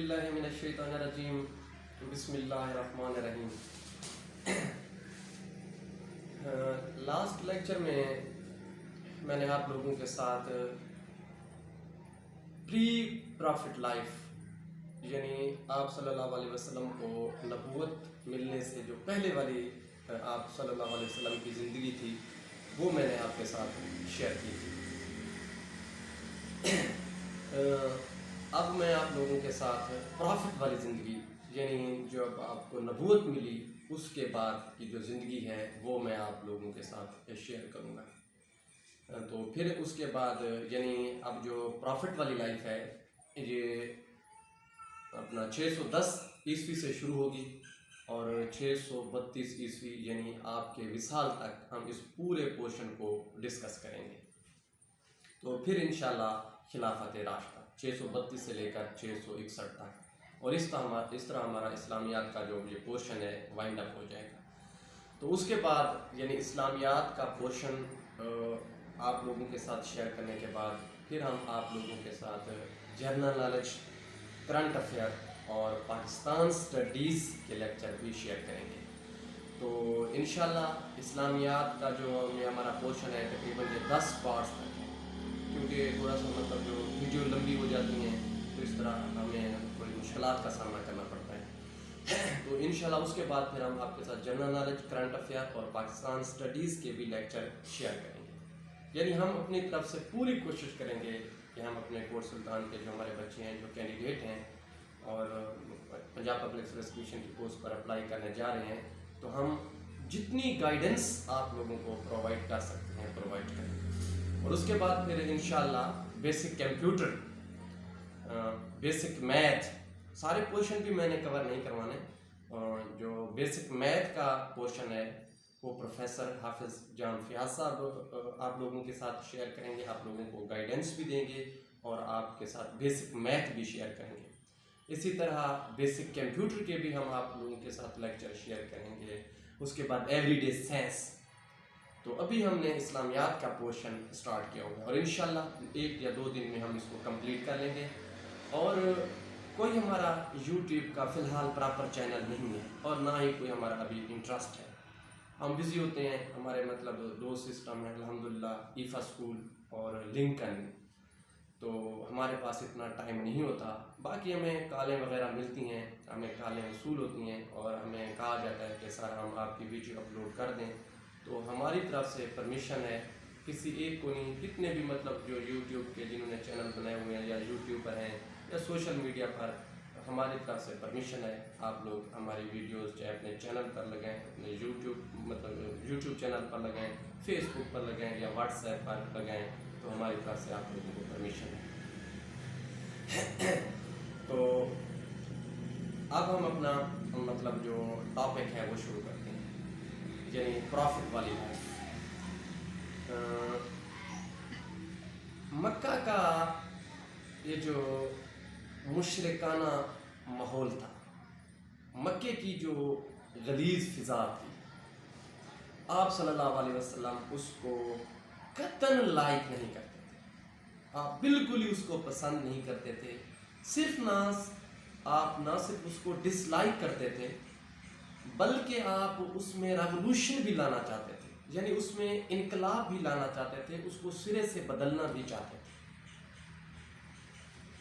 बिल्लाहि मिनश्शैतानिर्रजीम बिस्मिल्लाहिर्रहमानिर्रहीम। Last lecture में मैंने आप लोगों के साथ प्री प्रॉफिट लाइफ यानी आप सल्लल्लाहु अलैहि वसल्लम को नबूवत मिलने से जो पहले वाली आप सल्लल्लाहु अलैहि वसल्लम की ज़िंदगी थी वो मैंने आपके साथ शेयर की थी। अब मैं आप लोगों के साथ प्रॉफिट वाली ज़िंदगी यानी जब आपको नबूवत मिली उसके बाद की जो ज़िंदगी है वो मैं आप लोगों के साथ शेयर करूँगा। तो फिर उसके बाद यानी अब जो प्रॉफिट वाली लाइफ है ये अपना 610 ईस्वी से शुरू होगी और 632 ईस्वी यानी आपके विसाल तक हम इस पूरे पोर्शन को डिस्कस करेंगे। तो फिर इंशाल्लाह खिलाफत राशिदा 632 से लेकर 661 तक और इस तरह हमारा इस्लामियात का जो ये पोर्शन है वाइंड अप हो जाएगा। तो उसके बाद यानी इस्लामियात का पोर्शन आप लोगों के साथ शेयर करने के बाद फिर हम आप लोगों के साथ जनरल नॉलेज, करंट अफेयर और पाकिस्तान स्टडीज़ के लेक्चर भी शेयर करेंगे। तो इंशाल्लाह इस्लामियात का जो ये हमारा पोर्शन है तकरीबन ये 10 पार्ट्स तक है, क्योंकि थोड़ा सा मतलब जो वीडियो लंबी हो जाती हैं तो इस तरह हमें थोड़ी मुश्किलात का सामना करना पड़ता है। तो इंशाल्लाह उसके बाद फिर हम आपके साथ जनरल नॉलेज, करंट अफेयर और पाकिस्तान स्टडीज़ के भी लेक्चर शेयर करेंगे। यानी हम अपनी तरफ से पूरी कोशिश करेंगे कि हम अपने कोर्ट सुल्तान के जो हमारे बच्चे हैं, जो कैंडिडेट हैं और पंजाब पब्लिक सर्विस कमीशन की पोस्ट पर अप्लाई करने जा रहे हैं, तो हम जितनी गाइडेंस आप लोगों को प्रोवाइड कर सकते हैं प्रोवाइड करें। और उसके बाद फिर इंशाल्लाह बेसिक कंप्यूटर, बेसिक मैथ, सारे पोर्शन भी मैंने कवर नहीं करवाने। जो बेसिक मैथ का पोर्शन है वो प्रोफेसर हाफिज़ जाम फियाज साहब आप लोगों के साथ शेयर करेंगे, आप लोगों को गाइडेंस भी देंगे और आपके साथ बेसिक मैथ भी शेयर करेंगे। इसी तरह बेसिक कंप्यूटर के भी हम आप लोगों के साथ लेक्चर शेयर करेंगे। उसके बाद एवरीडे साइंस। तो अभी हमने इस्लामियात का पोर्शन स्टार्ट किया हुआ है और इंशाल्लाह 1 या 2 दिन में हम इसको कंप्लीट कर लेंगे। और कोई हमारा यूट्यूब का फ़िलहाल प्रॉपर चैनल नहीं है और ना ही कोई हमारा अभी इंटरेस्ट है। हम बिज़ी होते हैं, हमारे मतलब 2 सिस्टम है अल्हम्दुलिल्लाह, ईफा स्कूल और लिंकन, तो हमारे पास इतना टाइम नहीं होता। बाकी हमें कॉलें वगैरह मिलती हैं, हमें कॉलें वसूल होती हैं और हमें कहा जाता है कि सर हम आपकी वीडियो अपलोड कर दें, तो हमारी तरफ से परमिशन है। किसी एक को नहीं, कितने भी मतलब जो यूट्यूब के जिन्होंने चैनल बनाए हुए हैं या यूट्यूबर हैं या सोशल मीडिया पर, हमारी तरफ से परमिशन है। आप लोग हमारी वीडियोस चाहे अपने चैनल पर लगाएं, अपने यूट्यूब चैनल पर लगाएं, फेसबुक पर लगाएं या व्हाट्सएप पर लगाएं, तो हमारी तरफ से आप लोगों को परमिशन है। तो अब हम अपना मतलब जो टॉपिक है वो शुरू करते हैं, यानी प्रॉफिट वाली लाइफ। मक्का का ये जो मुशरिकाना माहौल था, मक्के की जो गलीज़ फ़िज़ा थी, आप सल्लल्लाहु अलैहि वसल्लम उसको कतन लाइक नहीं करते थे। आप बिल्कुल ही उसको पसंद नहीं करते थे। आप ना सिर्फ उसको डिसलाइक करते थे बल्कि आप उसमें रेवोल्यूशन भी लाना चाहते थे, यानी उसमें इनकलाब भी लाना चाहते थे, उसको सिरे से बदलना भी चाहते थे।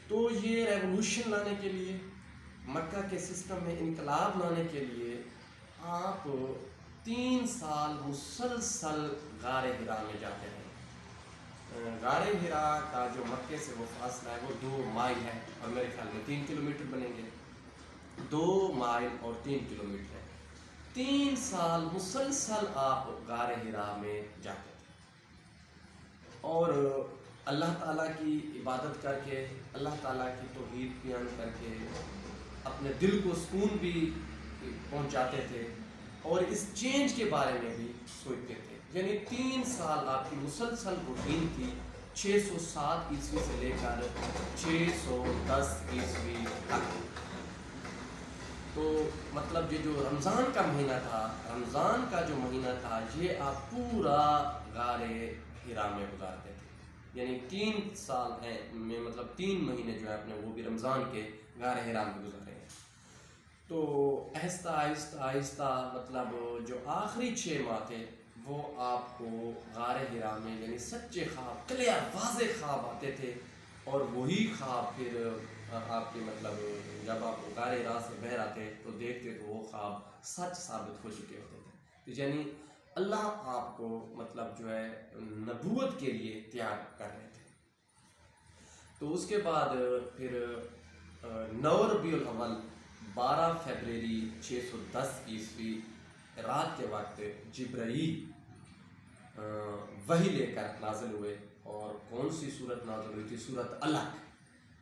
तो ये रेवोल्यूशन लाने के लिए, मक्का के सिस्टम में इनकलाब लाने के लिए आप 3 साल मुसलसल गारे हिरा में जाते रहे। गारे हिरा का जो मक्के से वो फासला है वो 2 माइल है और मेरे ख्याल में 3 किलोमीटर बनेंगे। 2 माइल और 3 किलोमीटर है। 3 साल मुसलसल आप गारे हिरा में जाते थे और अल्लाह ताला की इबादत करके, अल्लाह ताला की तौहीद बयान करके अपने दिल को सुकून भी पहुंचाते थे और इस चेंज के बारे में भी सोचते थे। यानी 3 साल आपकी मुसलसल रूटीन थी, 607 ईस्वी से लेकर 610 ईस्वी तक। तो मतलब ये जो रमज़ान का महीना था, रमज़ान का जो महीना था, ये आप पूरा गारे हिरा में गुजारते थे। यानी 3 साल में मतलब 3 महीने जो है अपने वो भी रमज़ान के غار حرا میں گزارے ہیں. تو آہستہ آہستہ آہستہ مطلب جو آخری 6 ماہ تھے وہ آپ کو غار حرا میں یعنی سچے خواب کلیئر واضح خواب آتے تھے، اور وہی خواب پھر آپ کے مطلب جب آپ غار حرا سے باہر آتے تو دیکھتے تو وہ خواب سچ ثابت ہو چکے ہوتے تھے. یعنی اللہ آپ کو مطلب جو ہے نبوت کے لیے تیار کر رہے تھے. تو اس کے بعد پھر 9 ربیع الاول 12 فروری 610 عیسوی رات کے وقت جبرائیل وحی لے کر نازل ہوئے. اور کون سی صورت نازل ہوئی تھی؟ سورۃ الق.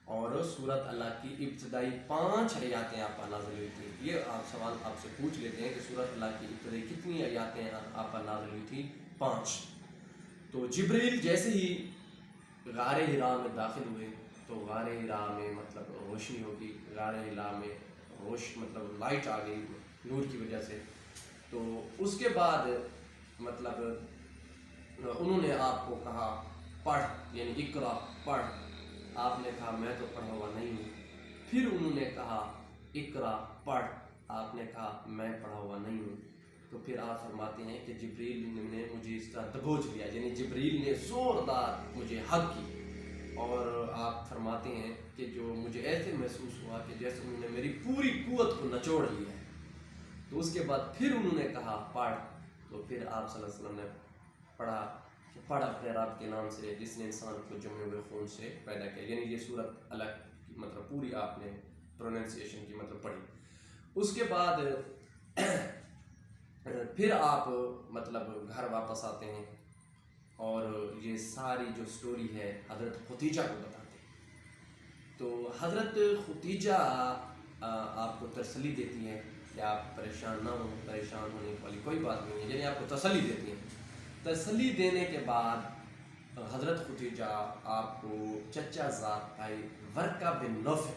اور سورۃ الق کی ابتدائی 5 آیاتیں آپ پر نازل ہوئی تھی. یہ آپ سوال آپ سے پوچھ لیتے ہیں کہ سورۃ الق کی ابتدائی کتنی آیاتیں آپ پر نازل ہوئی تھی؟ 5. تو جبرائیل جیسے ہی غار حرا میں داخل ہوئے تو غار حرا میں مطلب روشنی ہوگی، غار حرا میں مطلب لائٹ آ گئی نور کی وجہ سے. تو اس کے بعد مطلب انہوں نے آپ کو کہا پڑھ، یعنی اقرا پڑھ. آپ نے کہا میں تو پڑھا ہوا نہیں ہوں. پھر انہوں نے کہا اقرا پڑھ. آپ نے کہا میں پڑھا ہوا نہیں ہوں. تو پھر آپ فرماتے ہیں کہ جبریل نے مجھے اس طرح دبوچ لیا، یعنی جبریل نے زوردار مجھے حق کی. اور آپ فرماتے ہیں کہ جو مجھے ایسے محسوس ہوا کہ جیسے انہوں نے میری پوری قوت کو نچوڑ لیا ہے. تو اس کے بعد پھر انہوں نے کہا پڑھ. تو پھر آپ صلی اللہ علیہ وسلم نے پڑھا کہ پڑھ اپنے رب کے نام سے جس نے انسان کو جمے ہوئے خون سے پیدا کیا. یعنی یہ سورت الگ مطلب پوری آپ نے پروننسیشن کی مطلب پڑھی. اس کے بعد پھر آپ مطلب گھر واپس آتے ہیں اور یہ ساری جو سٹوری ہے حضرت ختیجہ کو بتاتے ہیں. تو حضرت ختیجہ آپ کو تسلی دیتی ہیں کہ آپ پریشان نہ ہوں، پریشان ہونے والی کوئی بات نہیں ہے. یعنی آپ کو تسلی دیتی ہیں. تسلی دینے کے بعد حضرت ختیجہ آپ کو چچا زاد بھائی ورقہ بن نوفل،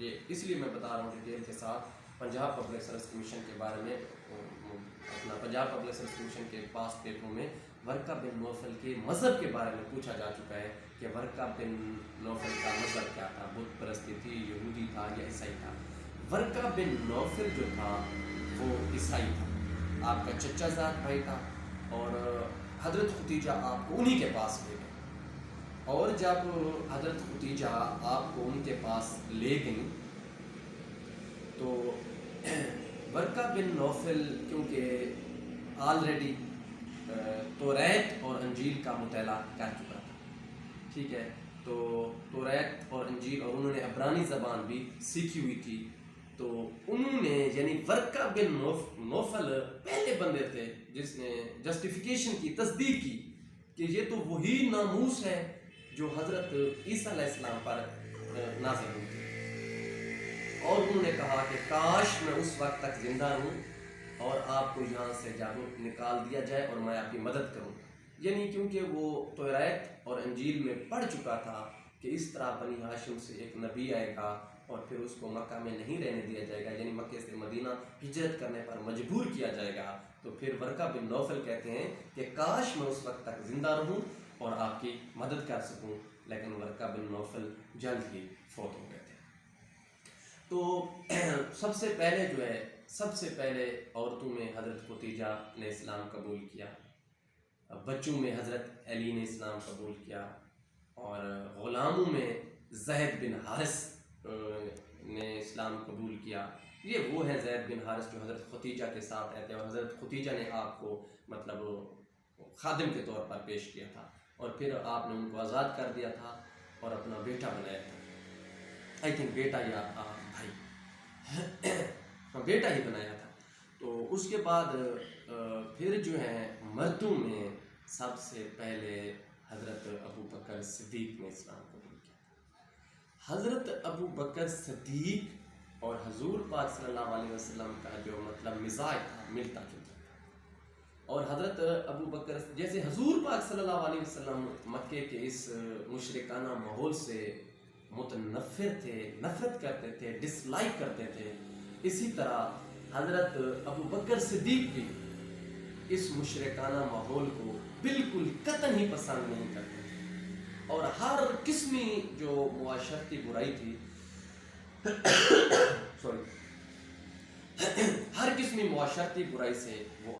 یہ اس لیے میں بتا رہا ہوں ڈیٹیل کے ساتھ، پنجاب پبلک سروس کمیشن کے بارے میں اپنا پنجاب پبلک سروس کمیشن کے پاس پیپروں میں ورقہ بن نوفل کے مذہب کے بارے میں پوچھا جا چکا ہے کہ ورقہ بن نوفل کا مذہب کیا تھا، بت پرستی تھی، یہودی تھا یا عیسائی تھا. ورقہ بن نوفل جو تھا وہ عیسائی تھا، آپ کا چچا زاد بھائی تھا. اور حضرت ختیجہ آپ کو انہی کے پاس لے گئے. اور جب حضرت ختیجہ آپ کو ان کے پاس لے گئیں تو ورقہ بن نوفل کیونکہ آلریڈی توریت اور انجیل کا مطالعہ کر چکا تھا، ٹھیک ہے. تو توریت اور انجیل اور انہوں نے عبرانی زبان بھی سیکھی ہوئی تھی. تو انہوں نے یعنی ورقہ بن نوفل پہلے بندے تھے جس نے جسٹیفیکیشن کی، تصدیق کی کہ یہ تو وہی ناموس ہے جو حضرت عیسیٰ علیہ السلام پر نازل ہوئی تھی. اور انہوں نے کہا کہ کاش میں اس وقت تک زندہ رہوں اور آپ کو یہاں سے جادو نکال دیا جائے اور میں آپ کی مدد کروں. یعنی کیونکہ وہ توریت اور انجیل میں پڑھ چکا تھا کہ اس طرح بنی ہاشم سے ایک نبی آئے گا اور پھر اس کو مکہ میں نہیں رہنے دیا جائے گا، یعنی مکے سے مدینہ ہجرت کرنے پر مجبور کیا جائے گا. تو پھر ورقہ بن نوفل کہتے ہیں کہ کاش میں اس وقت تک زندہ رہوں اور آپ کی مدد کر سکوں. لیکن ورقہ بن نوفل جلد ہی فوت ہو گئے تھے. تو سب سے پہلے عورتوں میں حضرت ختیجہ نے اسلام قبول کیا، بچوں میں حضرت علی نے اسلام قبول کیا، اور غلاموں میں زید بن حارث نے اسلام قبول کیا. یہ وہ ہیں زید بن حارث جو حضرت ختیجہ کے ساتھ رہتے ہیں، اور حضرت ختیجہ نے آپ کو مطلب خادم کے طور پر پیش کیا تھا اور پھر آپ نے ان کو آزاد کر دیا تھا اور اپنا بیٹا بنایا تھا. آئی تھنک بیٹا یا بھائی بیٹا ہی بنایا تھا. تو اس کے بعد پھر جو ہے مردوں میں سب سے پہلے حضرت ابو بکر صدیق نے اسلام قبول کیا. حضرت ابو بکر صدیق اور حضور پاک صلی اللہ علیہ وسلم کا جو مطلب مزاج تھا ملتا جلتا تھا. اور حضرت ابو بکر جیسے حضور پاک صلی اللہ علیہ وسلم مکے کے اس مشرکانہ ماحول سے متنفر تھے، نفرت کرتے تھے، ڈس لائک کرتے تھے، اسی طرح حضرت ابو بکر صدیق بھی اس مشرکانہ ماحول کو بالکل قطعاً ہی پسند نہیں کرتے تھے. اور ہر قسمی جو معاشرتی برائی تھی سوری ہر قسمی معاشرتی برائی سے وہ